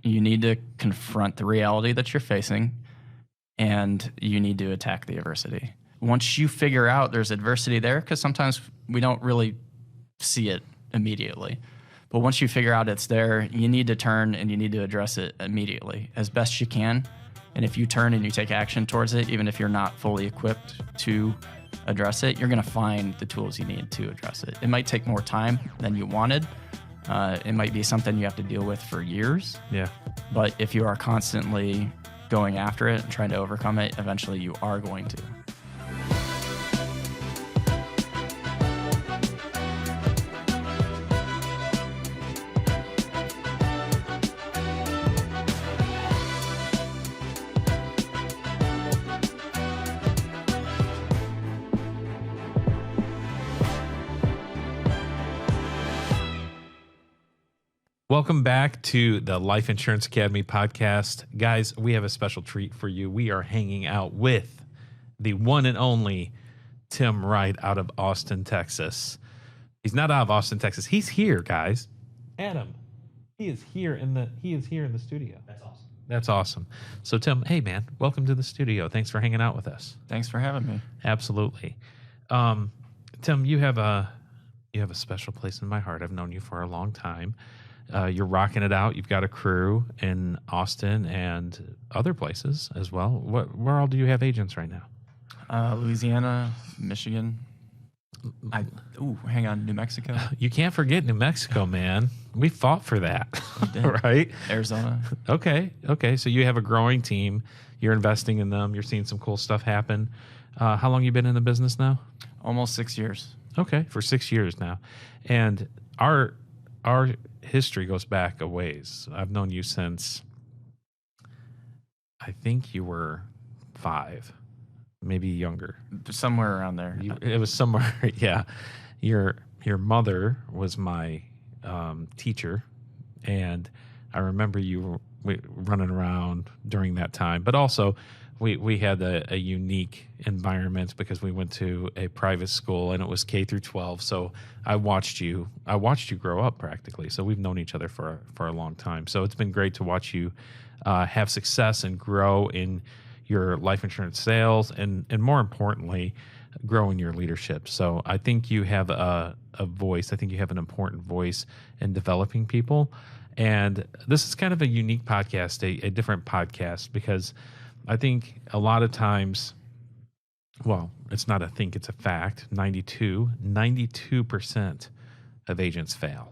You need to confront the reality that you're facing, and you need to attack the adversity. Once you figure out there's adversity there, because sometimes we don't really see it immediately, but once you figure out it's there, you need to turn and you need to address it immediately as best you can. And if you turn and you take action towards it, even if you're not fully equipped to address it, you're going to find the tools you need to address it. It might take more time than you wanted. It might be something you have to deal with for years. Yeah. But if you are constantly going after it and trying to overcome it, eventually you are going to. Welcome back to the Life Insurance Academy podcast. Guys, we have a special treat for you. We are hanging out with the one and only Tim Wright out of Austin, Texas. He's not out of Austin, Texas. He's here, guys. Adam, he is here in the studio. That's awesome. That's awesome. So Tim, hey man, welcome to the studio. Thanks for hanging out with us. Thanks for having me. Absolutely. Tim, you have a special place in my heart. I've known you for a long time. You're rocking it out. You've got a crew in Austin and other places as well. Where all do you have agents right now? Louisiana, Michigan. Hang on, New Mexico. You can't forget New Mexico, man. We fought for that, right? Arizona. Okay. So you have a growing team. You're investing in them. You're seeing some cool stuff happen. How long you been in the business now? Almost 6 years. Okay, for 6 years now. And our history goes back a ways. I've known you since, I think you were 5, maybe younger. Somewhere around there. It was somewhere, yeah. Your mother was my teacher, and I remember you running around during that time. But also, we had a unique environment because we went to a private school and it was K through 12. So I watched you grow up practically. So we've known each other for a long time. So it's been great to watch you have success and grow in your life insurance sales and more importantly, grow in your leadership. So I think you have a voice. I think you have an important voice in developing people. And this is kind of a unique podcast, a different podcast, because I think a lot of times, well, it's not a think, it's a fact. 92% of agents fail.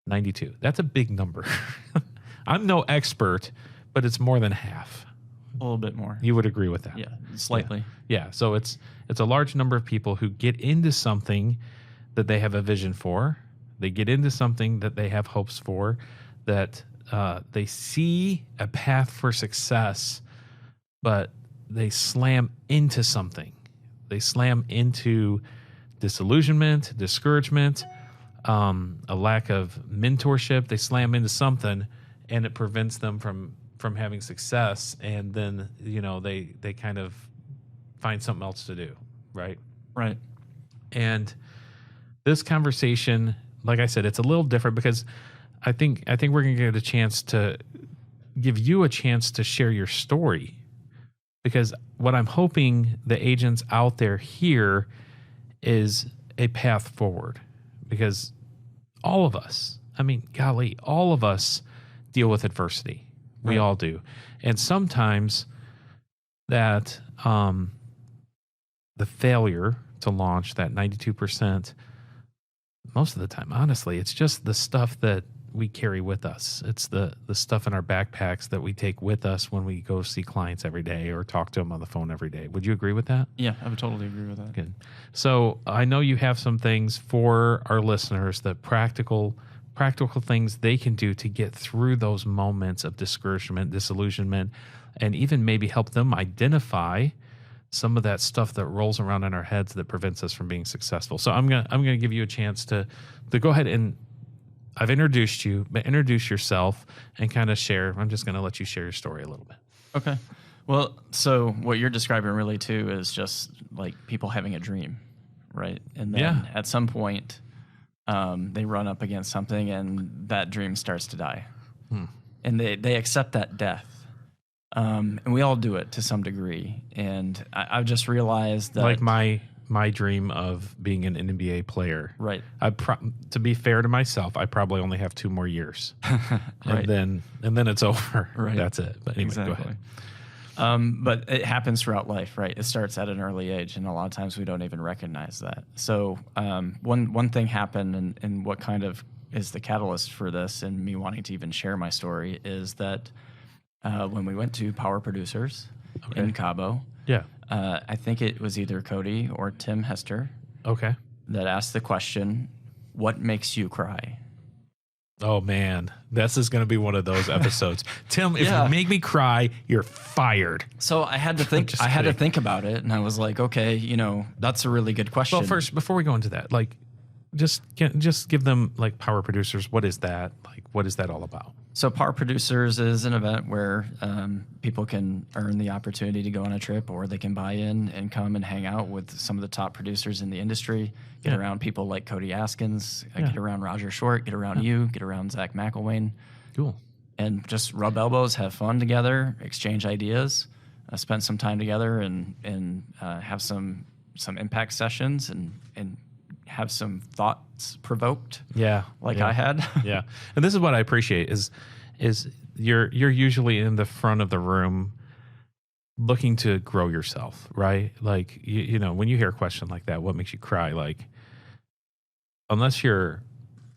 92. That's a big number. I'm no expert, but it's more than half. A little bit more. You would agree with that? Yeah, slightly. Yeah. So it's a large number of people who get into something that they have a vision for. They get into something that they have hopes for, that they see a path for success, but they slam into something. They slam into disillusionment, discouragement, a lack of mentorship. They slam into something, and it prevents them from having success. And then, they kind of find something else to do, right? Right. And this conversation, like I said, it's a little different because I think we're going to get a chance to give you a chance to share your story. Because what I'm hoping the agents out there hear is a path forward. Because all of us, all of us deal with adversity. We all do. And sometimes that the failure to launch, that 92%, most of the time, honestly, it's just the stuff that we carry with us. It's the stuff in our backpacks that we take with us when we go see clients every day or talk to them on the phone every day. Would you agree with that? Yeah, I would totally agree with that. Good. So I know you have some things for our listeners, that practical things they can do to get through those moments of discouragement, disillusionment, and even maybe help them identify some of that stuff that rolls around in our heads that prevents us from being successful. So I'm gonna give you a chance to go ahead, and I've introduced you, but introduce yourself and kind of share. I'm just going to let you share your story a little bit. Okay. Well, so what you're describing really too is just like people having a dream, right? And then at some point, they run up against something and that dream starts to die. and they accept that death. And we all do it to some degree. And I've just realized that, like my dream of being an NBA player. right, To be fair to myself, I probably only have 2 more years, right, and then it's over. Right. That's it. But anyway, go ahead. But it happens throughout life, right? It starts at an early age, and a lot of times we don't even recognize that. So one thing happened, and what kind of is the catalyst for this and me wanting to even share my story is that when we went to Power Producers in Cabo, Yeah. I think it was either Cody or Tim Hester Okay. that asked the question, "What makes you cry?" Oh man, this is going to be one of those episodes. Tim, if Yeah. you make me cry, you're fired. So I had to think. Just I had to kidding. think about it, and I was like, "Okay, that's a really good question." Well, first, before we go into that, like, just give them like Power Producers. What is that? Like, what is that all about? So Power Producers is an event where people can earn the opportunity to go on a trip, or they can buy in and come and hang out with some of the top producers in the industry, get Yeah. around people like Cody Askins, Yeah. get around Roger Short, get around you, get around Zach McElwain, Cool. and just rub elbows, have fun together, exchange ideas, spend some time together, and have some impact sessions and have some thoughts provoked, Yeah. like yeah. I had. Yeah. And this is what I appreciate is you're usually in the front of the room looking to grow yourself, right? Like, you know, when you hear a question like that, what makes you cry? Like, unless you're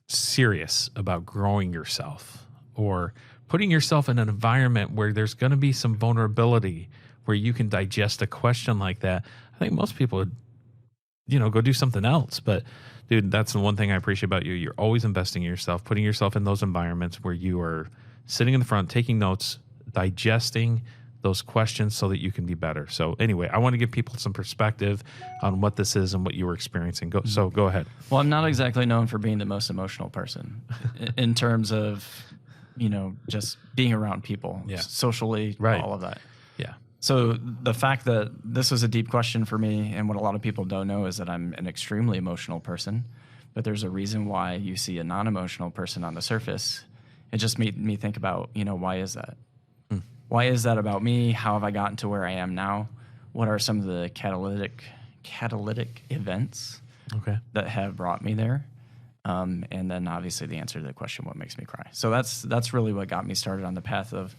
serious about growing yourself or putting yourself in an environment where there's going to be some vulnerability where you can digest a question like that, I think most people would, go do something else. But dude, that's the one thing I appreciate about you. You're always investing in yourself, putting yourself in those environments where you are sitting in the front, taking notes, digesting those questions so that you can be better. So anyway, I want to give people some perspective on what this is and what you were experiencing. So go ahead. Well, I'm not exactly known for being the most emotional person in terms of, just being around people, Yeah. socially, Right. all of that. Yeah. So the fact that this was a deep question for me, and what a lot of people don't know is that I'm an extremely emotional person, but there's a reason why you see a non-emotional person on the surface. It just made me think about, why is that? Why is that about me? How have I gotten to where I am now? What are some of the catalytic events Okay. that have brought me there? And then obviously the answer to the question, what makes me cry? So that's really what got me started on the path of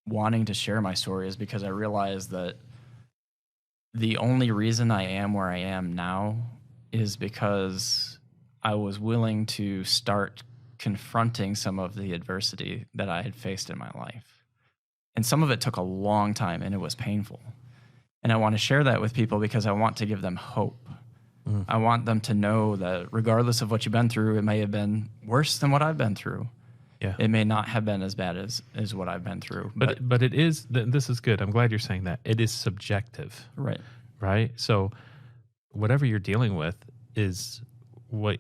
wanting to share my story, is because I realized that the only reason I am where I am now is because I was willing to start confronting some of the adversity that I had faced in my life. And some of it took a long time, and it was painful. And I want to share that with people because I want to give them hope. I want them to know that regardless of what you've been through, it may have been worse than what I've been through. Yeah. It may not have been as bad as what I've been through. But it is, this is good. I'm glad you're saying that. It is subjective, right. right? So whatever you're dealing with is what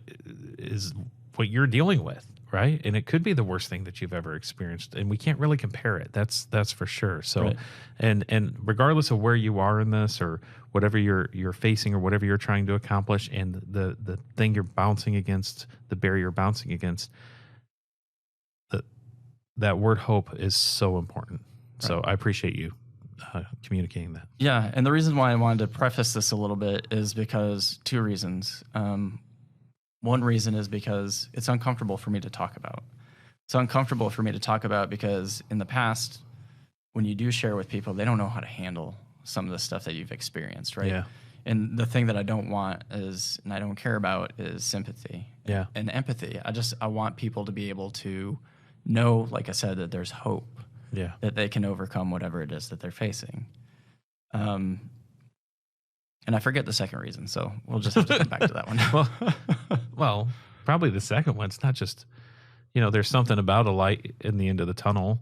you're dealing with, right? And it could be the worst thing that you've ever experienced, and we can't really compare it. That's for sure. So, Right. and regardless of where you are in this, or whatever you're facing, or whatever you're trying to accomplish, and the thing you're bouncing against, the barrier you're bouncing against, that word hope is so important. So I appreciate you communicating that. Yeah, and the reason why I wanted to preface this a little bit is because 2 reasons. One reason is because it's uncomfortable for me to talk about. It's uncomfortable for me to talk about because in the past, when you do share with people, they don't know how to handle some of the stuff that you've experienced, right? Yeah. And the thing that I don't want is, and I don't care about, is sympathy. Yeah. And empathy. I want people to be able to know, like I said, that there's hope. Yeah. That they can overcome whatever it is that they're facing. And I forget the second reason, so we'll just have to come back to that one. Well, probably the second one. It's not just, there's something about a light in the end of the tunnel,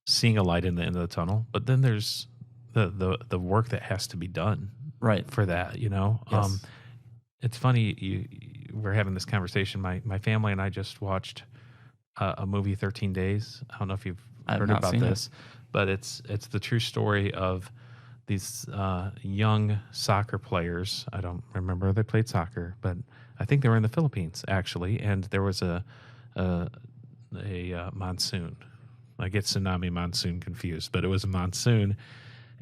seeing a light in the end of the tunnel, but then there's the work that has to be done Right. for that, Yes. It's funny, we're having this conversation. My family and I just watched a movie, 13 Days. I don't know if you've I've heard not about seen it. this, but it's the true story of these young soccer players. I don't remember they played soccer, but I think they were in the Philippines actually, and there was a monsoon, I get tsunami monsoon confused, but it was a monsoon.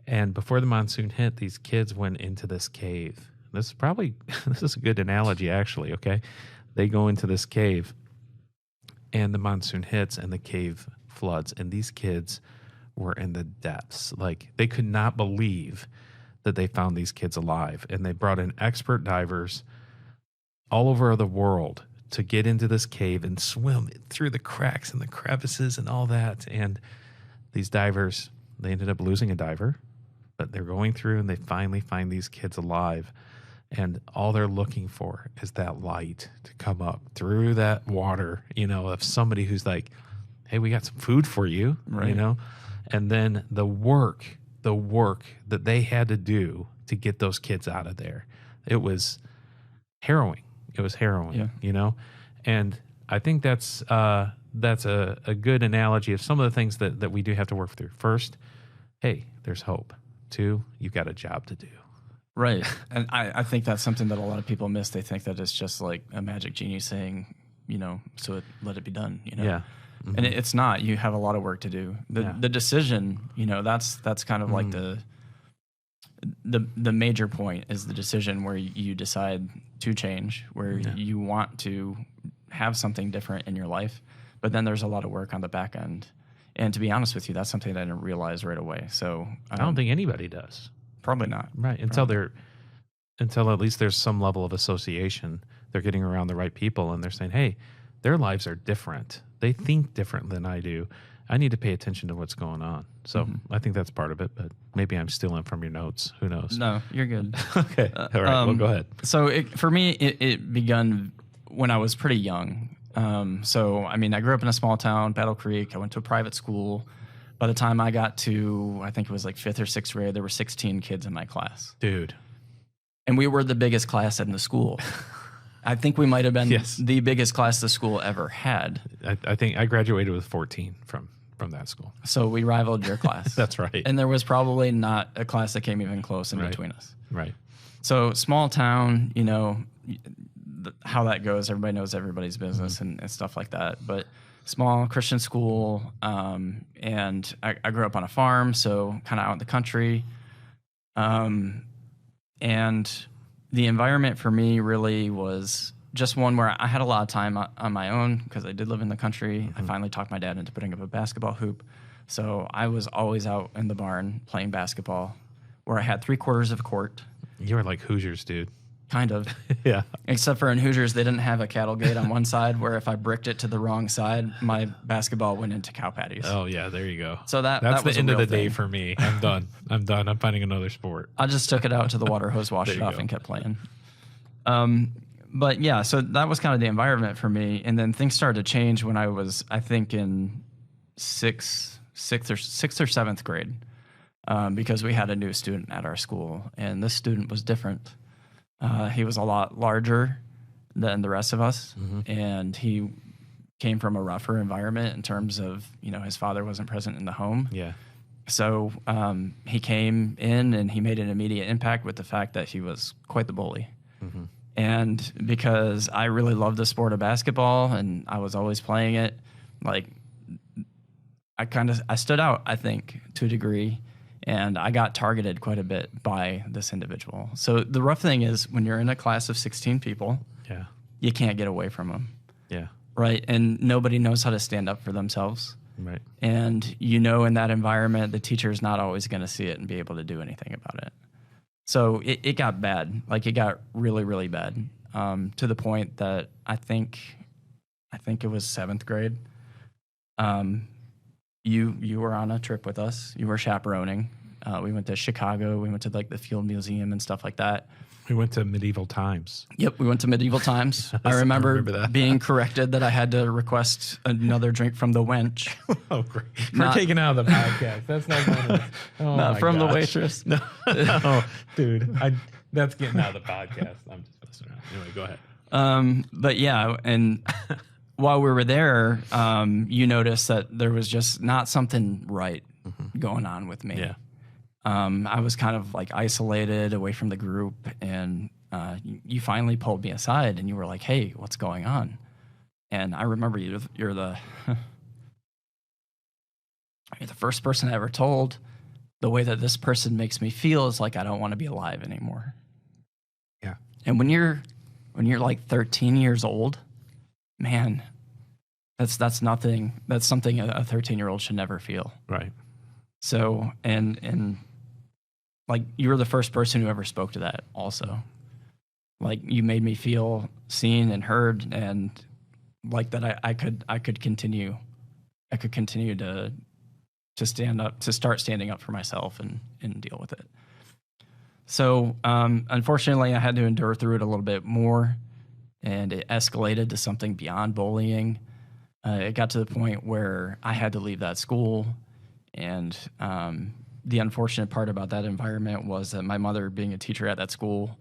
And before the monsoon hit, these kids went into this cave. This is probably, this is a good analogy, actually, okay? They go into this cave, and the monsoon hits, and the cave floods. And these kids were in the depths. Like, they could not believe that they found these kids alive. And they brought in expert divers all over the world to get into this cave and swim through the cracks and the crevices and all that. And these divers, they ended up losing a diver, but they're going through and they finally find these kids alive. And all they're looking for is that light to come up through that water, of somebody who's like, hey, we got some food for you, Right. And then the work that they had to do to get those kids out of there, it was harrowing. It was harrowing, And I think that's a good analogy of some of the things that we do have to work through. First, hey, there's hope. Two, you've got a job to do. Right. And I think that's something that a lot of people miss. They think that it's just like a magic genie saying, let it be done, Yeah. Mm-hmm. And it's not. You have a lot of work to do. The decision, that's kind of like the major point is the decision where you decide to change, where you want to have something different in your life. But then there's a lot of work on the back end. And to be honest with you, that's something that I didn't realize right away. So I don't think anybody does. Probably not. Right. Until at least there's some level of association. They're getting around the right people and they're saying, hey, their lives are different. They think different than I do. I need to pay attention to what's going on. So I think that's part of it, but maybe I'm stealing from your notes. Who knows? No, you're good. Okay. All right. Well, go ahead. So for me, it begun when I was pretty young. I grew up in a small town, Battle Creek. I went to a private school. By the time I got to, I think it was like 5th or 6th grade, there were 16 kids in my class. Dude. And we were the biggest class in the school. I think we might have been the biggest class the school ever had. I think I graduated with 14 from that school. So we rivaled your class. That's right. And there was probably not a class that came even close in between us. Right. So small town, how that goes, everybody knows everybody's business and stuff like that. But small Christian school, and I grew up on a farm, so kind of out in the country. And the environment for me really was just one where I had a lot of time on my own because I did live in the country. I finally talked my dad into putting up a basketball hoop. So I was always out in the barn playing basketball where I had 3/4 of a court. You were like Hoosiers, dude. Kind of. Yeah. Except for in Hoosiers, they didn't have a cattle gate on one side where if I bricked it to the wrong side, my basketball went into cow patties. Oh, yeah. There you go. So that's the end of the day thing. for me. I'm done. I'm finding another sport. I just took it out to the water hose, washed it off, and kept playing. But yeah, so that was kind of the environment for me. And then things started to change when I was, I think, in sixth or 7th grade, because we had a new student at our school, and this student was different. He was a lot larger than the rest of us, and he came from a rougher environment in terms of, his father wasn't present in the home. Yeah. So he came in and he made an immediate impact with the fact that he was quite the bully. And because I really loved the sport of basketball and I was always playing it, like I stood out, I think, to a degree. And I got targeted quite a bit by this individual. So the rough thing is when you're in a class of 16 people, you can't get away from them. Yeah. Right. And nobody knows how to stand up for themselves. Right. And in that environment, the teacher is not always going to see it and be able to do anything about it. So it got bad. Like it got really, really bad, to the point that I think it was 7th grade. You were on a trip with us. You were chaperoning. We went to Chicago. We went to like the Field Museum and stuff like that. We went to medieval times. Yep, we went to medieval times. I remember that. Being corrected that I had to request another drink from the wench. Oh, great. We're taking out of the podcast. That's not going to... Oh, not from the waitress. No, dude. That's getting out of the podcast. I'm just messing around. Anyway, go ahead. But yeah, and while we were there, you noticed that there was just not something right going on with me. Yeah. I was kind of like isolated away from the group, and you finally pulled me aside and you were like, hey, what's going on? And I remember you're the you're the first person I ever told. The way that this person makes me feel is like I don't want to be alive anymore. Yeah. And when you're like 13 years old, man, that's nothing. That's something a 13-year-old should never feel. Right. So, and like you were the first person who ever spoke to that also. Like you made me feel seen and heard, and like that I could continue to stand up, to start standing up for myself and deal with it. So, unfortunately, I had to endure through it a little bit more, and it escalated to something beyond bullying. It got to the point where I had to leave that school, and the unfortunate part about that environment was that my mother, being a teacher at that school,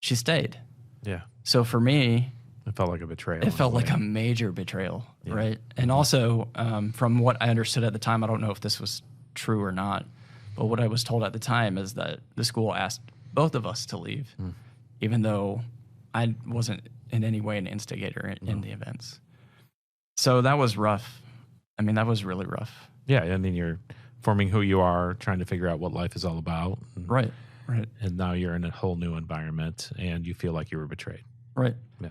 she stayed. Yeah. So for me, it felt like a betrayal. It felt like a major betrayal, right? And also, from what I understood at the time, I don't know if this was true or not, but what I was told at the time is that the school asked both of us to leave, even though I wasn't in any way an instigator in the events. So that was rough. I mean, that was really rough. Yeah, I mean, you're forming who you are, trying to figure out what life is all about. Right. And now you're in a whole new environment, and you feel like you were betrayed. Right. Yeah.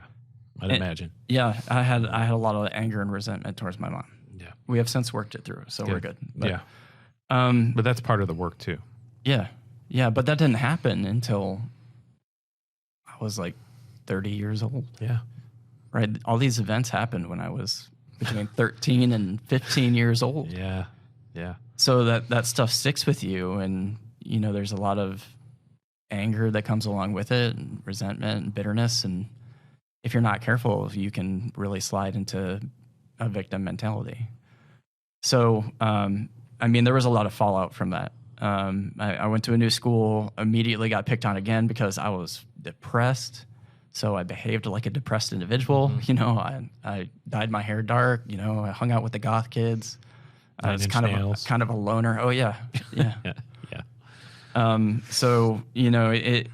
I'd imagine. Yeah, I had a lot of anger and resentment towards my mom. Yeah. We have since worked it through, so we're good. But, yeah. But that's part of the work too. Yeah. Yeah, but that didn't happen until I was like 30 years old. Yeah. Right? All these events happened when I was between 13 and 15 years old. Yeah. Yeah. So that stuff sticks with you, and you know there's a lot of anger that comes along with it, and resentment and bitterness, and if you're not careful, you can really slide into a victim mentality. So, I mean, there was a lot of fallout from that. I went to a new school, immediately got picked on again because I was depressed. So I behaved like a depressed individual. You know, I dyed my hair dark. You know, I hung out with the goth kids. I was kind of a loner. Oh yeah, yeah. Yeah. So you know, it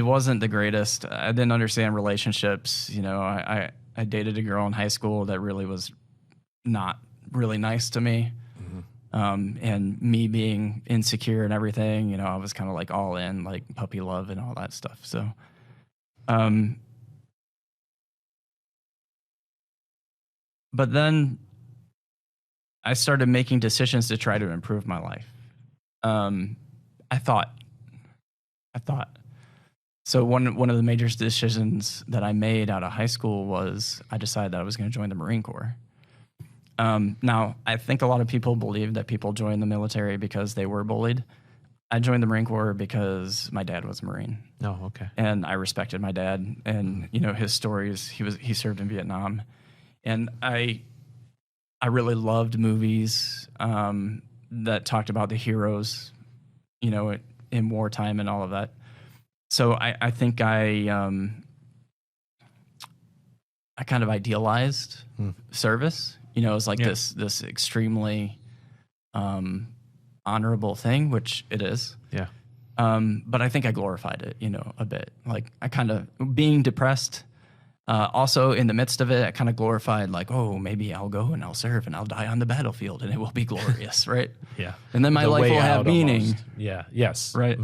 wasn't the greatest. I didn't understand relationships. You know, I dated a girl in high school that really was not really nice to me. And me being insecure and everything, you know, I was kind of like all in, like puppy love and all that stuff. So, but then I started making decisions to try to improve my life. I thought. So one of the major decisions that I made out of high school was I decided that I was going to join the Marine Corps. Now, I think a lot of people believe that people join the military because they were bullied. I joined the Marine Corps because my dad was a Marine. Oh, okay. And I respected my dad and, you know, his stories. He served in Vietnam. And I really loved movies that talked about the heroes, you know, in wartime and all of that. So I think I kind of idealized service. You know, it was like this extremely honorable thing, which it is. Yeah. But I think I glorified it, you know, a bit. Like I kind of being depressed. Also, in the midst of it, I kind of glorified, like, oh, maybe I'll go and I'll serve and I'll die on the battlefield and it will be glorious, right? Yeah. And then my life will have meaning. Almost. Yeah. Yes. Right.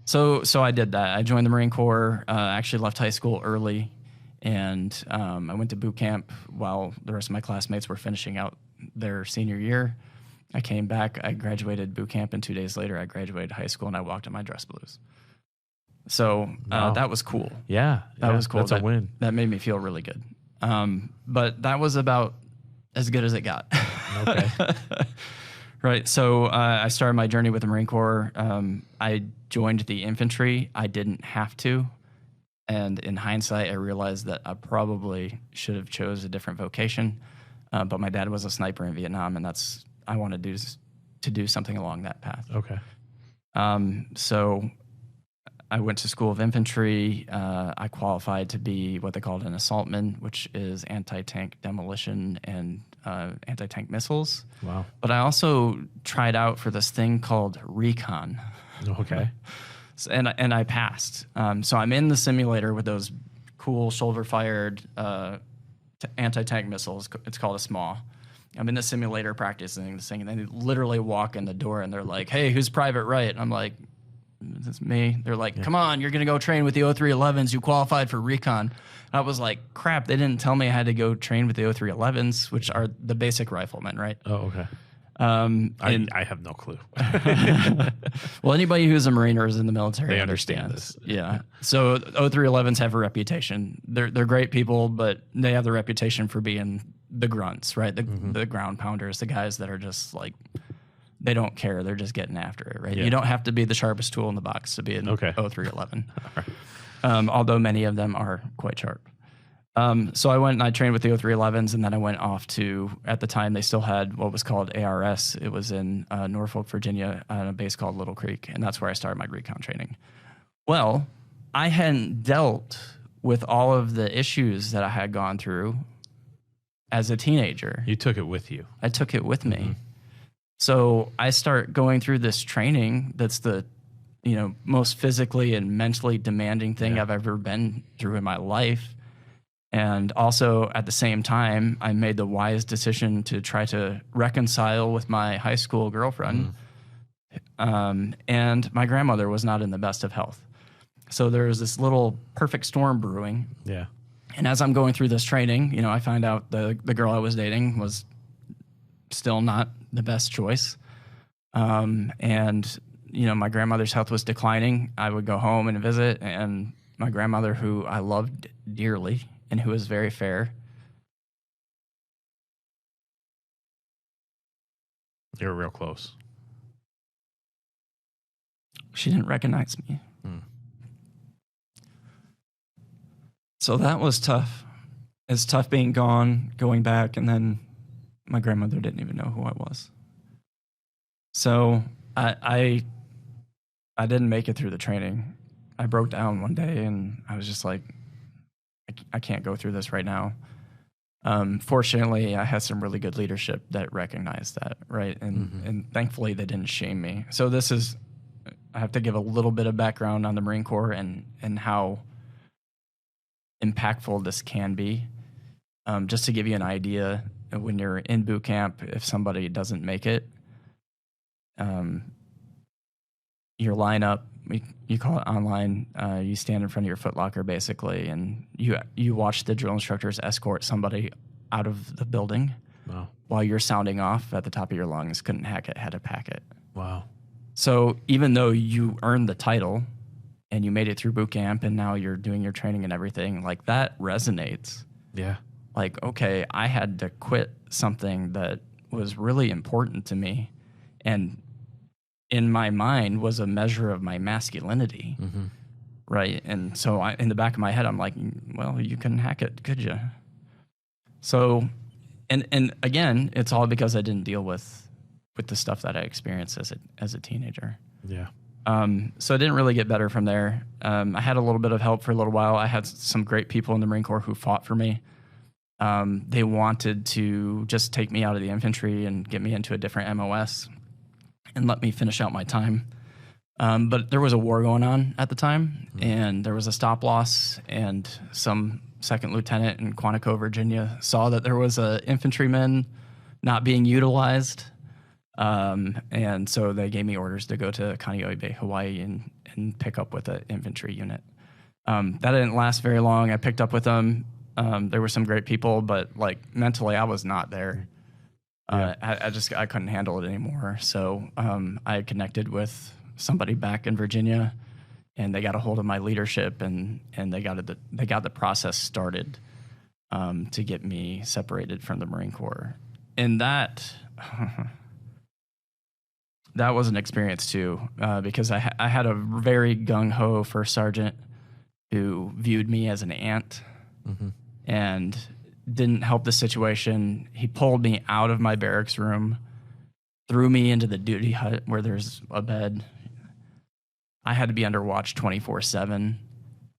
So I did that. I joined the Marine Corps. Actually left high school early. And I went to boot camp while the rest of my classmates were finishing out their senior year. I came back. I graduated boot camp, and 2 days later, I graduated high school, and I walked in my dress blues. So that was cool. Yeah. That was cool. That's a win. That made me feel really good. But that was about as good as it got. Okay. Right. So I started my journey with the Marine Corps. I joined the infantry. I didn't have to. And in hindsight, I realized that I probably should have chose a different vocation. But my dad was a sniper in Vietnam, and I wanted to do something along that path. Okay. So I went to School of Infantry. I qualified to be what they called an assaultman, which is anti-tank demolition and anti-tank missiles. Wow. But I also tried out for this thing called recon. Okay. And I passed. So I'm in the simulator with those cool shoulder-fired anti-tank missiles. It's called a SMAW. I'm in the simulator practicing this thing, and they literally walk in the door, and they're like, "Hey, who's Private Wright?" And I'm like, "It's me." They're like, "Come on, you're gonna go train with the 0311s. You qualified for recon." I was like, "Crap!" They didn't tell me I had to go train with the 0311s, which are the basic riflemen, right? Oh, okay. I have no clue. Well, anybody who's a Marine or is in the military, They understand understands. Yeah. So 0311s have a reputation. They're great people, but they have the reputation for being the grunts, right? The ground pounders, the guys that are just like, they don't care. They're just getting after it, right? Yeah. You don't have to be the sharpest tool in the box to be an 0311. Right. Although many of them are quite sharp. So I went and I trained with the 0311s, and then I went off to, at the time, they still had what was called ARS. It was in Norfolk, Virginia, on a base called Little Creek, and that's where I started my recon training. Well, I hadn't dealt with all of the issues that I had gone through as a teenager. You took it with you. I took it with me. So I start going through this training that's the most physically and mentally demanding thing I've ever been through in my life. And also at the same time, I made the wise decision to try to reconcile with my high school girlfriend. And my grandmother was not in the best of health. So there was this little perfect storm brewing. Yeah. And as I'm going through this training, I find out the girl I was dating was still not the best choice. And my grandmother's health was declining. I would go home and visit, and my grandmother, who I loved dearly, and who was very fair. You're real close. She didn't recognize me. So that was tough. It's tough being gone, going back, and then my grandmother didn't even know who I was. So I didn't make it through the training. I broke down one day, and I was just like, I can't go through this right now. Fortunately, I had some really good leadership that recognized that, right? And thankfully, they didn't shame me. So I have to give a little bit of background on the Marine Corps and how impactful this can be. Just to give you an idea, when you're in boot camp, if somebody doesn't make it, your lineup, you call it online, you stand in front of your footlocker basically, and you watch the drill instructors escort somebody out of the building while you're sounding off at the top of your lungs, couldn't hack it, had to pack it. Wow. So even though you earned the title and you made it through boot camp and now you're doing your training and everything, like that resonates. Yeah. Like, okay, I had to quit something that was really important to me and in my mind was a measure of my masculinity, right? And so in the back of my head, I'm like, well, you couldn't hack it, could you? So, and again, it's all because I didn't deal with the stuff that I experienced as a teenager. Yeah. So it didn't really get better from there. I had a little bit of help for a little while. I had some great people in the Marine Corps who fought for me. They wanted to just take me out of the infantry and get me into a different MOS and let me finish out my time. But there was a war going on at the time, and there was a stop loss, and some second lieutenant in Quantico, Virginia, saw that there was a infantryman not being utilized, and so they gave me orders to go to Kaneohe Bay, Hawaii, and pick up with an infantry unit. That didn't last very long. I picked up with them. There were some great people, but like mentally, I was not there. I couldn't handle it anymore. So I connected with somebody back in Virginia, and they got a hold of my leadership, and they got the process started to get me separated from the Marine Corps. And that was an experience too, because I had a very gung-ho first sergeant who viewed me as an ant, and didn't help the situation. He pulled me out of my barracks room, threw me into the duty hut where there's a bed. I had to be under watch 24/7,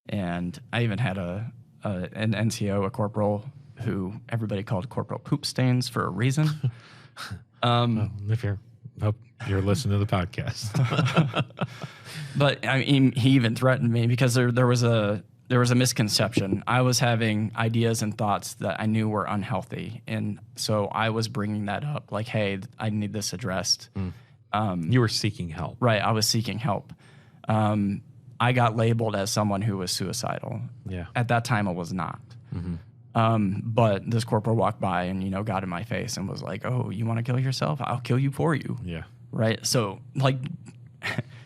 and I even had an NCO, a corporal, who everybody called Corporal Poop Stains for a reason. Well, hope you're listening to the podcast. But I mean, he even threatened me because there was a there was a misconception. I was having ideas and thoughts that I knew were unhealthy. And so I was bringing that up like, hey, I need this addressed. You were seeking help. Right. I was seeking help. I got labeled as someone who was suicidal. Yeah. At that time, I was not. But this corporal walked by and, got in my face and was like, oh, you want to kill yourself? I'll kill you for you. Yeah. Right. So like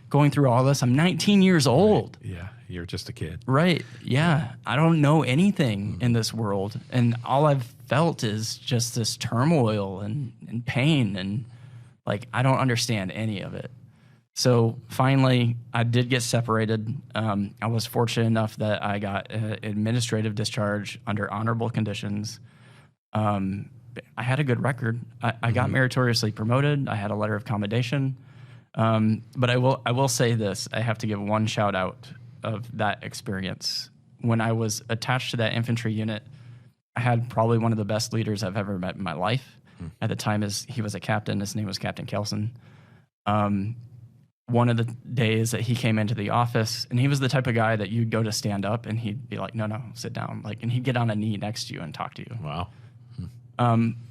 going through all this, I'm 19 years old. Right. Yeah. You're just a kid. Right. Yeah. I don't know anything in this world. And all I've felt is just this turmoil and pain. And like, I don't understand any of it. So finally, I did get separated. I was fortunate enough that I got administrative discharge under honorable conditions. I had a good record. I got meritoriously promoted. I had a letter of commendation. But I will say this. I have to give one shout out of that experience. When I was attached to that infantry unit, I had probably one of the best leaders I've ever met in my life. At the time, he was a captain. His name was Captain Kelson. One of the days that he came into the office, and he was the type of guy that you'd go to stand up, and he'd be like, no, sit down. And he'd get on a knee next to you and talk to you. Wow.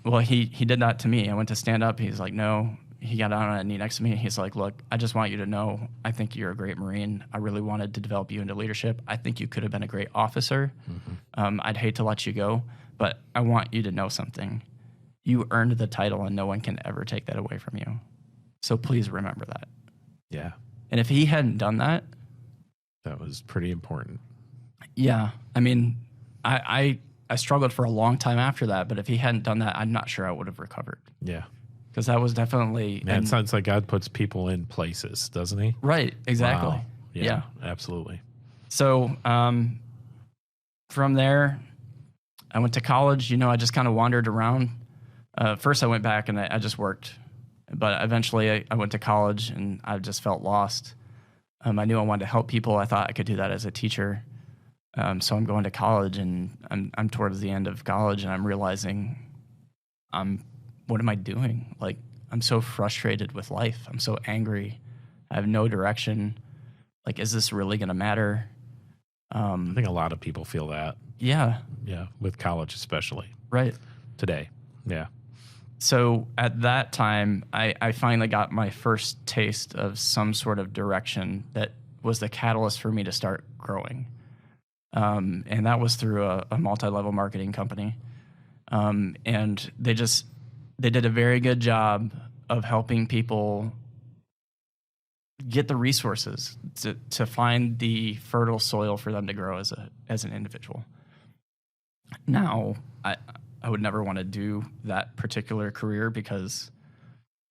Well, he did that to me. I went to stand up. He's like, no. He got on a knee next to me. He's like, look, I just want you to know, I think you're a great Marine. I really wanted to develop you into leadership. I think you could have been a great officer. I'd hate to let you go, but I want you to know something. You earned the title, and no one can ever take that away from you. So please remember that. Yeah. And if he hadn't done that, that was pretty important. Yeah. I mean, I struggled for a long time after that, but if he hadn't done that, I'm not sure I would have recovered. Yeah. Because that was definitely... Man, it sounds like God puts people in places, doesn't he? Right. Exactly. Wow. Yeah. Absolutely. So from there, I went to college. I just kind of wandered around. First, I went back and I just worked. But eventually I went to college and I just felt lost. I knew I wanted to help people. I thought I could do that as a teacher. So I'm going to college, and I'm towards the end of college, and I'm realizing what am I doing? Like, I'm so frustrated with life. I'm so angry. I have no direction. Like, is this really going to matter? I think a lot of people feel that. Yeah. Yeah. With college, especially. Right. Today. Yeah. So at that time, I finally got my first taste of some sort of direction that was the catalyst for me to start growing. And that was through a multi-level marketing company. And they did a very good job of helping people get the resources to find the fertile soil for them to grow as an individual. Now, I would never want to do that particular career because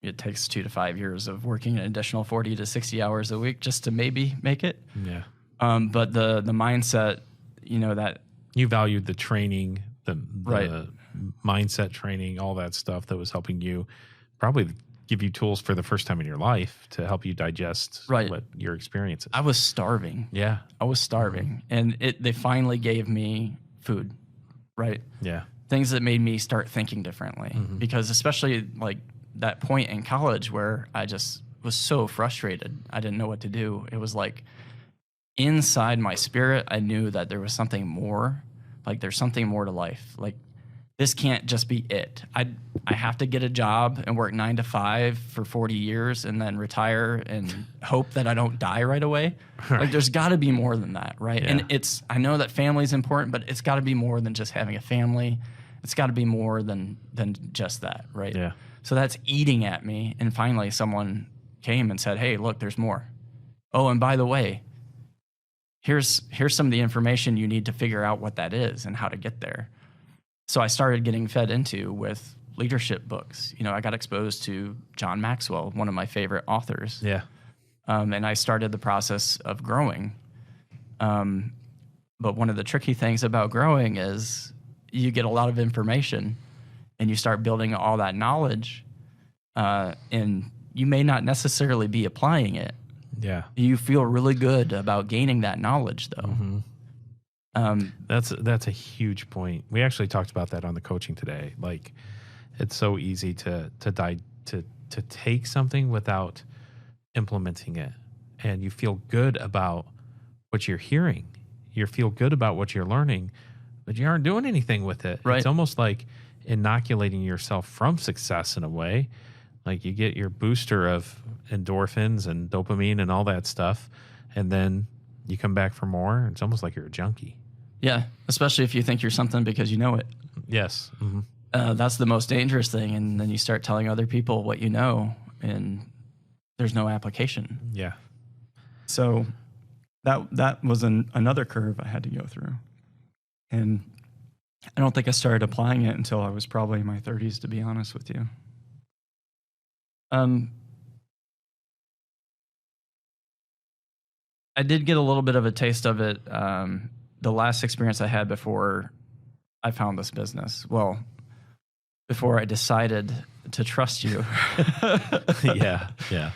it takes 2 to 5 years of working an additional 40 to 60 hours a week just to maybe make it. Yeah. But the mindset, that you valued the training, the right. mindset training, all that stuff that was helping you probably give you tools for the first time in your life to help you digest what your experiences. I was starving. Yeah. I was starving. And they finally gave me food. Right. Yeah. Things that made me start thinking differently, because especially like that point in college where I just was so frustrated. I didn't know what to do. It was like inside my spirit, I knew that there was something more, like there's something more to life. Like this can't just be it. I have to get a job and work 9 to 5 for 40 years and then retire and hope that I don't die right away. Right. Like there's got to be more than that, right? Yeah. And I know that family's important, but it's got to be more than just having a family. It's got to be more than just that, right? Yeah. So that's eating at me, and finally someone came and said, "Hey, look, there's more. Oh, and by the way, here's some of the information you need to figure out what that is and how to get there." So I started getting fed into with leadership books. I got exposed to John Maxwell, one of my favorite authors. Yeah. And I started the process of growing. But one of the tricky things about growing is you get a lot of information and you start building all that knowledge, and you may not necessarily be applying it. Yeah. You feel really good about gaining that knowledge, though. Mm-hmm. That's a huge point. We actually talked about that on the coaching today. Like, it's so easy to take something without implementing it, and you feel good about what you're hearing. you feel good about what you're learning, but you aren't doing anything with it. Right. It's almost like inoculating yourself from success in a way. Like you get your booster of endorphins and dopamine and all that stuff, and then you come back for more. It's almost like you're a junkie. Yeah, especially if you think you're something because you know it. Yes. Mm-hmm. That's the most dangerous thing. And then you start telling other people what you know, and there's no application. Yeah. So that was another curve I had to go through. And I don't think I started applying it until I was probably in my 30s, to be honest with you. I did get a little bit of a taste of it the last experience I had before I found this business. Well, before I decided to trust you. Yeah.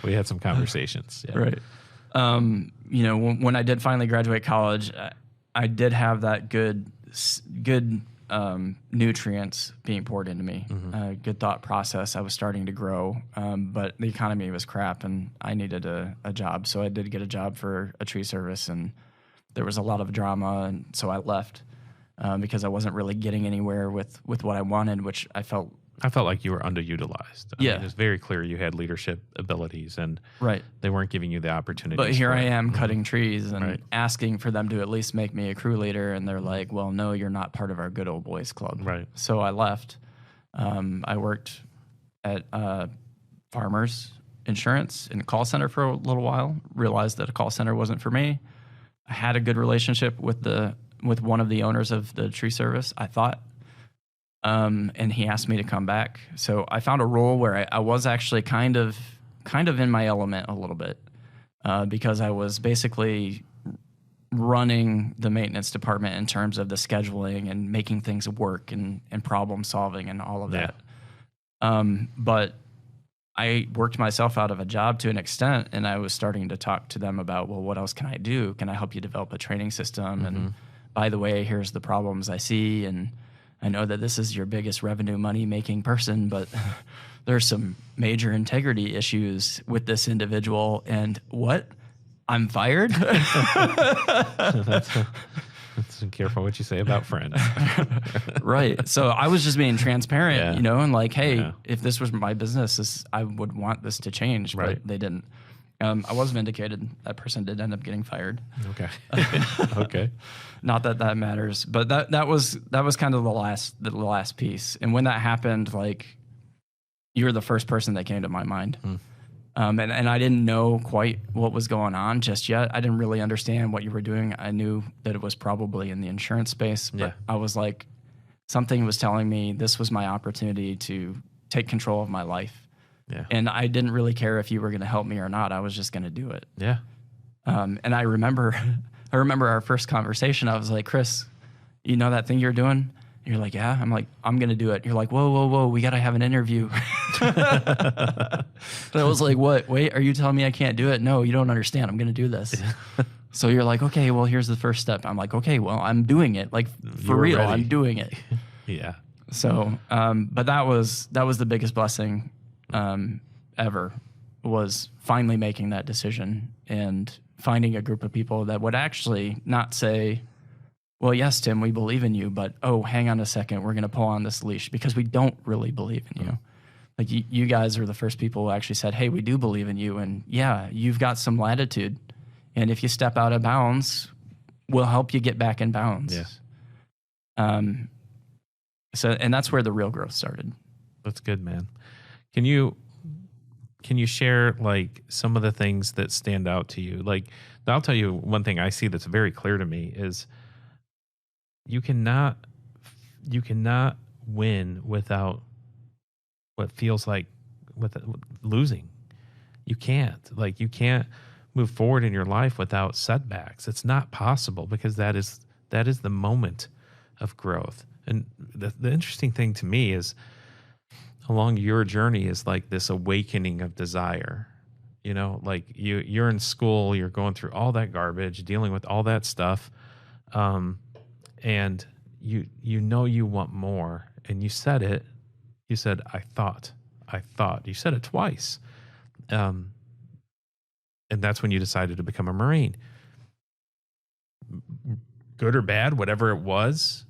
We had some conversations. Yeah. Right. When I did finally graduate college, I did have that good nutrients being poured into me, good thought process. I was starting to grow, but the economy was crap and I needed a job. So I did get a job for a tree service, and there was a lot of drama. And so I left because I wasn't really getting anywhere with what I wanted, which I felt like you were underutilized. I mean, it's very clear you had leadership abilities, and they weren't giving you the opportunity. But here I am cutting trees and asking for them to at least make me a crew leader, and they're like, "Well, no, you're not part of our good old boys club." Right. So I left. I worked at Farmers Insurance in a call center for a little while. Realized that a call center wasn't for me. I had a good relationship with one of the owners of the tree service, I thought. And he asked me to come back. So I found a role where I was actually kind of in my element a little bit, because I was basically running the maintenance department in terms of the scheduling and making things work and problem solving and all of that. But I worked myself out of a job to an extent, and I was starting to talk to them about, well, what else can I do? Can I help you develop a training system? And by the way, here's the problems I see, and I know that this is your biggest revenue money making person, but there's some major integrity issues with this individual. And what? I'm fired? That's careful what you say about friends. Right. So I was just being transparent, and like, hey, if this was my business, I would want this to change, but they didn't. I was vindicated. That person did end up getting fired. Okay. Okay. Not that matters, but that was kind of the last piece. And when that happened, like, you were the first person that came to my mind. And I didn't know quite what was going on just yet. I didn't really understand what you were doing. I knew that it was probably in the insurance space, but I was like, something was telling me this was my opportunity to take control of my life. Yeah. And I didn't really care if you were going to help me or not. I was just going to do it. Yeah. And I remember our first conversation. I was like, Chris, you know that thing you're doing? You're like, yeah. I'm like, I'm going to do it. You're like, whoa. We got to have an interview. And I was like, what? Wait, are you telling me I can't do it? No, you don't understand. I'm going to do this. So you're like, okay, well, here's the first step. I'm like, okay, well, I'm doing it. Like, for real, ready. I'm doing it. Yeah. So, but that was the biggest blessing ever, was finally making that decision and finding a group of people that would actually not say, well, yes, Tim, we believe in you, but, oh, hang on a second, we're going to pull on this leash because we don't really believe in you. Like, you guys are the first people who actually said, hey, we do believe in you, and yeah, you've got some latitude, and if you step out of bounds, we'll help you get back in bounds. Yes. So, and that's where the real growth started. That's good, man. Can you share, like, some of the things that stand out to you? Like, I'll tell you one thing I see that's very clear to me is you cannot win without what feels like with losing. You can't. Like, you can't move forward in your life without setbacks. It's not possible, because that is the moment of growth. And the interesting thing to me is, along your journey is like this awakening of desire. You know, like you're in school, you're going through all that garbage, dealing with all that stuff, and you want more. And you said it. You said, I thought. You said it twice, and that's when you decided to become a Marine. good or bad, whatever it was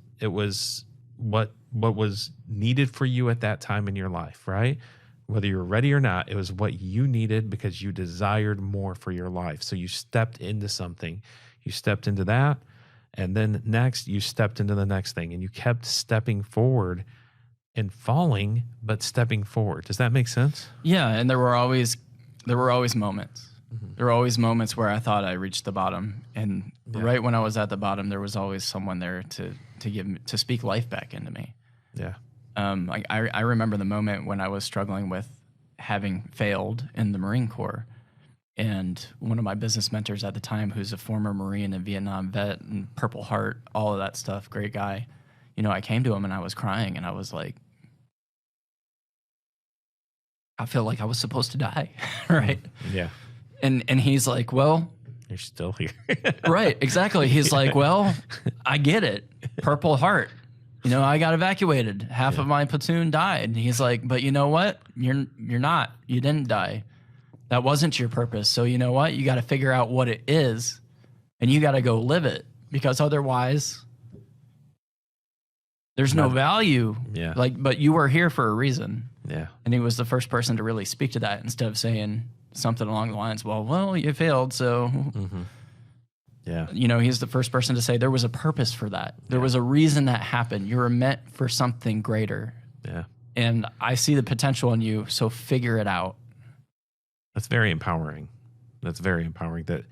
what was needed for you at that time in your life, right? Whether you're ready or not, it was what you needed because you desired more for your life. So you stepped into something. You stepped into that, and then next you stepped into the next thing, and you kept stepping forward and falling, but stepping forward. Does that make sense? Yeah, and there were always moments. There were always moments where I thought I reached the bottom, and right when I was at the bottom, there was always someone there to speak life back into me. Yeah. Like I remember the moment when I was struggling with having failed in the Marine Corps, and one of my business mentors at the time, who's a former Marine and Vietnam vet and Purple Heart, all of that stuff, great guy. I came to him and I was crying, and I was like, I feel like I was supposed to die, right? Yeah. And he's like, well, you're still here. Right, exactly. He's like, well, I get it. Purple Heart. I got evacuated. Half of my platoon died. And he's like, but you know what? You're not. You didn't die. That wasn't your purpose. So you know what? You got to figure out what it is, and you got to go live it, because otherwise there's no value. Yeah. But you were here for a reason. Yeah. And he was the first person to really speak to that, instead of saying something along the lines, well, you failed, so... Mm-hmm. Yeah. He's the first person to say there was a purpose for that. There was a reason that happened. You were meant for something greater. Yeah. And I see the potential in you, so figure it out. That's very empowering. That's very empowering that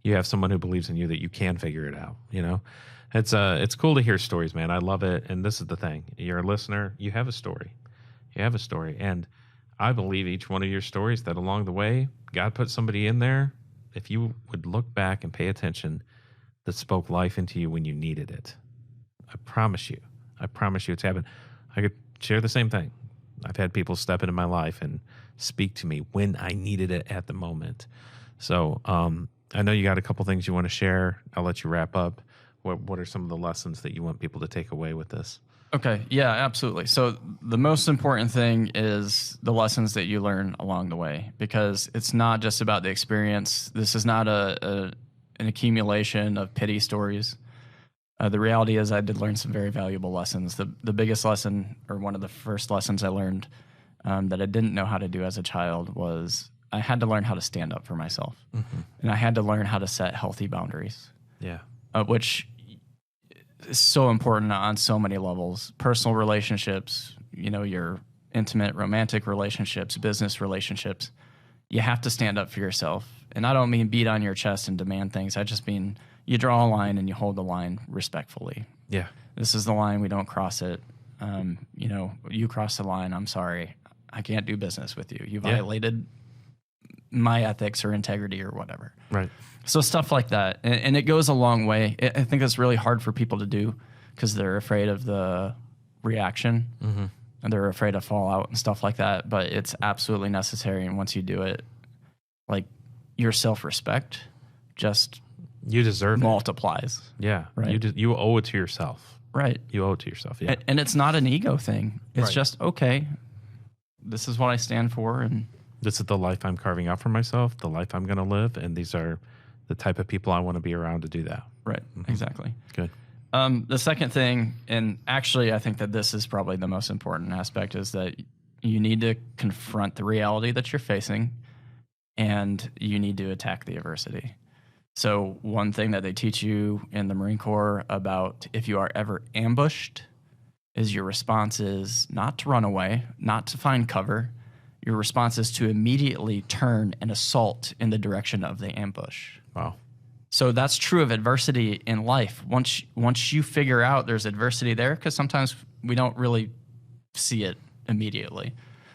you have someone who believes in you, that you can figure it out, It's cool to hear stories, man. I love it. And this is the thing. You're a listener. You have a story. You have a story. And I believe each one of your stories that along the way, God put somebody in there, if you would look back and pay attention, that spoke life into you when you needed it. I promise you it's happened. I could share the same thing. I've had people step into my life and speak to me when I needed it at the moment. So I know you got a couple things you want to share. I'll let you wrap up. What are some of the lessons that you want people to take away with this? Okay. Yeah, absolutely. So the most important thing is the lessons that you learn along the way, because it's not just about the experience. This is not an accumulation of pity stories. The reality is I did learn some very valuable lessons. The biggest lesson, or one of the first lessons I learned that I didn't know how to do as a child, was I had to learn how to stand up for myself. Mm-hmm. And I had to learn how to set healthy boundaries. Yeah. Which is so important on so many levels. Personal relationships, your intimate romantic relationships, business relationships. You have to stand up for yourself. And I don't mean beat on your chest and demand things. I just mean you draw a line and you hold the line respectfully. Yeah. This is the line. We don't cross it. You cross the line. I'm sorry. I can't do business with you. You violated my ethics or integrity or whatever. Right. So stuff like that. And it goes a long way. I think it's really hard for people to do because they're afraid of the reaction. Mm-hmm. And they're afraid of fallout and stuff like that. But it's absolutely necessary. And once you do it, your self-respect just you deserve multiplies. Yeah. Right. You owe it to yourself. Right. You owe it to yourself. Yeah. And it's not an ego thing. It's just, okay, this is what I stand for. And this is the life I'm carving out for myself, the life I'm going to live. And these are the type of people I want to be around to do that. Right. Mm-hmm. Exactly. Good. The second thing, and actually I think that this is probably the most important aspect, is that you need to confront the reality that you're facing, and you need to attack the adversity. So one thing that they teach you in the Marine Corps about if you are ever ambushed is your response is not to run away, not to find cover. Your response is to immediately turn and assault in the direction of the ambush. Wow. So that's true of adversity in life. Once you figure out there's adversity there, because sometimes we don't really see it immediately.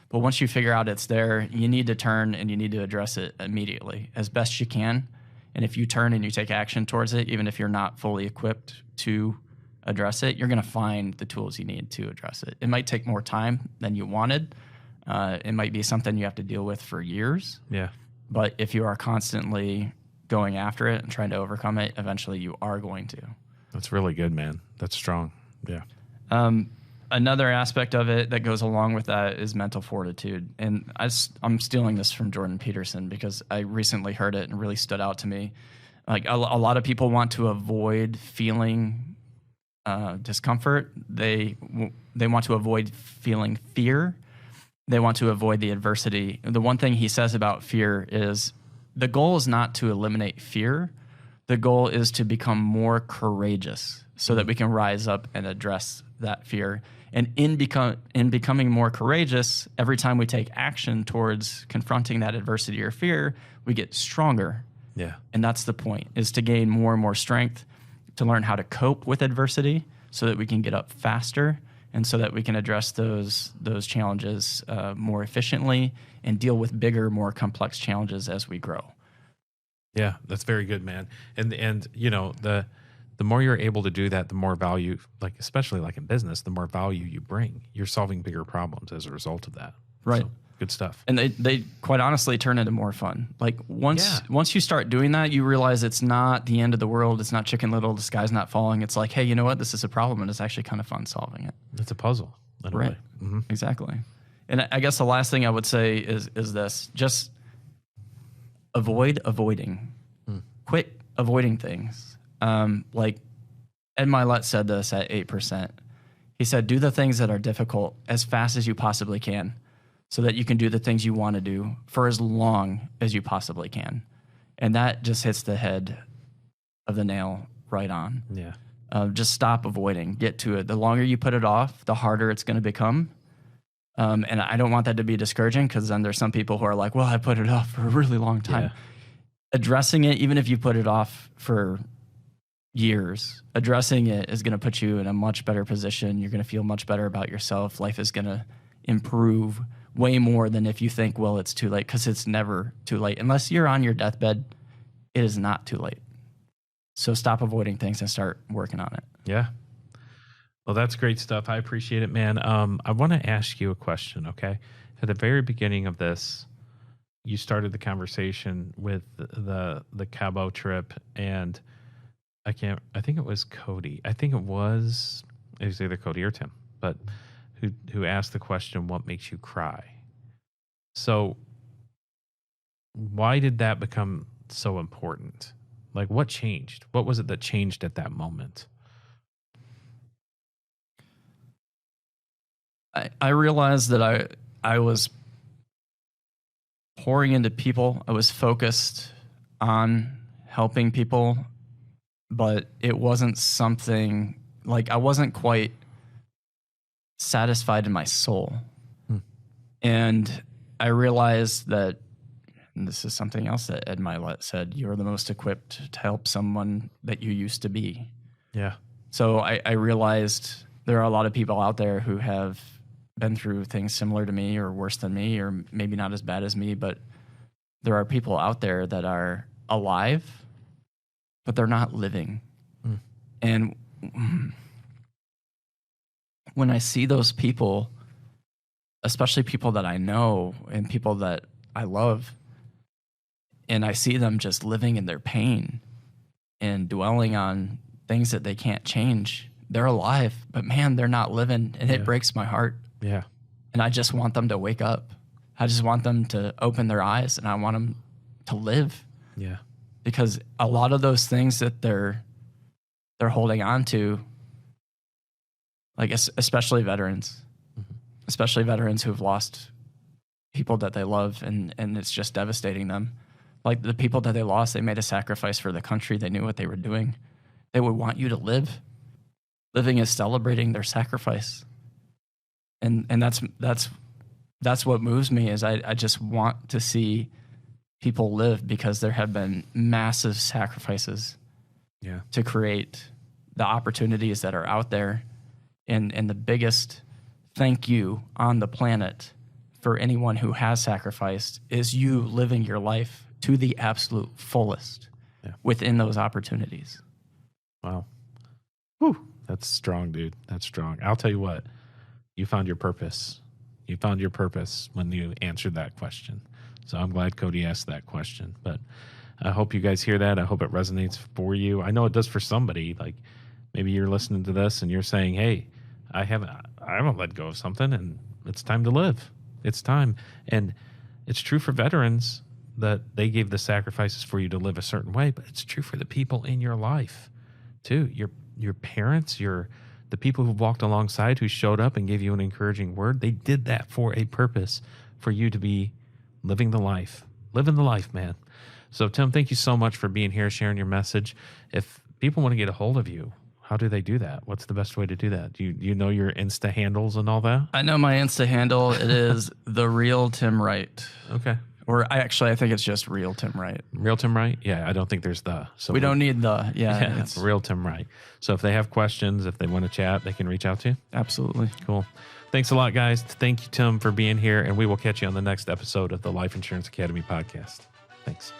But once you figure out it's there, you need to turn and you need to address it immediately as best you can. And if you turn and you take action towards it, even if you're not fully equipped to address it, you're going to find the tools you need to address it. It might take more time than you wanted. It might be something you have to deal with for years. Yeah. But if you are constantly going after it and trying to overcome it, eventually you are going to. That's really good, man. That's strong. Yeah. Another aspect of it that goes along with that is mental fortitude. And I'm stealing this from Jordan Peterson because I recently heard it and really stood out to me. Like a lot of people want to avoid feeling discomfort. They want to avoid feeling fear. They want to avoid the adversity. The one thing he says about fear is the goal is not to eliminate fear. The goal is to become more courageous so that we can rise up and address that fear. And in becoming more courageous, every time we take action towards confronting that adversity or fear, we get stronger. Yeah. And that's the point, is to gain more and more strength, to learn how to cope with adversity so that we can get up faster and so that we can address those challenges more efficiently and deal with bigger, more complex challenges as we grow. Yeah, that's very good, man. And you know, the more you're able to do that, the more value, like especially like in business, the more value you bring. You're solving bigger problems as a result of that. Right. So, good stuff. And they quite honestly turn into more fun. Like once you start doing that, you realize it's not the end of the world. It's not Chicken Little. The sky's not falling. It's like, hey, you know what? This is a problem, and it's actually kind of fun solving it. It's a puzzle. Right. Mm-hmm. Exactly. And I guess the last thing I would say is this: just avoid avoiding. Quit avoiding things. Like Ed Milet said this at 8%. He said, do the things that are difficult as fast as you possibly can so that you can do the things you want to do for as long as you possibly can. And that just hits the head of the nail right on. Yeah. Just stop avoiding. Get to it. The longer you put it off, the harder it's going to become. And I don't want that to be discouraging, because then there's some people who are like, well, I put it off for a really long time. Yeah. Addressing it, even if you put it off for years, addressing it is going to put you in a much better position. You're going to feel much better about yourself. Life is going to improve way more than if you think, well, it's too late, because it's never too late. Unless you're on your deathbed, it is not too late. So stop avoiding things and start working on it. Yeah. Well, that's great stuff. I appreciate it, man. I want to ask you a question, okay? At the very beginning of this, you started the conversation with the Cabo trip, and I think it was Cody. I think it was either Cody or Tim, but who asked the question, what makes you cry? So why did that become so important? Like, what changed? What was it that changed at that moment? I realized that I was pouring into people. I was focused on helping people, but it wasn't something like I wasn't quite satisfied in my soul. And I realized that, and this is something else that Ed Milet said, you're the most equipped to help someone that you used to be. Yeah. So I realized there are a lot of people out there who have been through things similar to me or worse than me, or maybe not as bad as me, but there are people out there that are alive, but they're not living. And when I see those people, especially people that I know and people that I love, and I see them just living in their pain and dwelling on things that they can't change, they're alive, but man, they're not living, and it breaks my heart. Yeah. And I just want them to wake up. I just want them to open their eyes, and I want them to live. Yeah. Because a lot of those things that they're holding on to, like especially veterans, especially veterans who've lost people that they love, and it's just devastating them. Like the people that they lost, they made a sacrifice for the country. They knew what they were doing. They would want you to live. Living is celebrating their sacrifice. And that's what moves me, is I just want to see people live, because there have been massive sacrifices to create the opportunities that are out there. And the biggest thank you on the planet for anyone who has sacrificed is you living your life to the absolute fullest within those opportunities. Wow. Whew. That's strong, dude. That's strong. I'll tell you what, you found your purpose. You found your purpose when you answered that question. So I'm glad Cody asked that question, but I hope you guys hear that. I hope it resonates for you. I know it does for somebody. Like maybe you're listening to this and you're saying, hey, I haven't let go of something, and it's time to live. It's time. And it's true for veterans, that they gave the sacrifices for you to live a certain way, but it's true for the people in your life too. Your parents, the people who walked alongside, who showed up and gave you an encouraging word. They did that for a purpose, for you to be living the life, man. So Tim, thank you so much for being here, sharing your message. If people want to get a hold of you, how do they do that? What's the best way to do that? Do you know your Insta handles and all that? I know my Insta handle. It is The Real Tim Wright. Okay. Or I think it's just Real Tim Wright. Real Tim Wright? Yeah, I don't think there's the. So we don't need the. Yeah, It's Real Tim Wright. So if they have questions, if they want to chat, they can reach out to you. Absolutely. Cool. Thanks a lot, guys. Thank you, Tim, for being here. And we will catch you on the next episode of the Life Insurance Academy podcast. Thanks.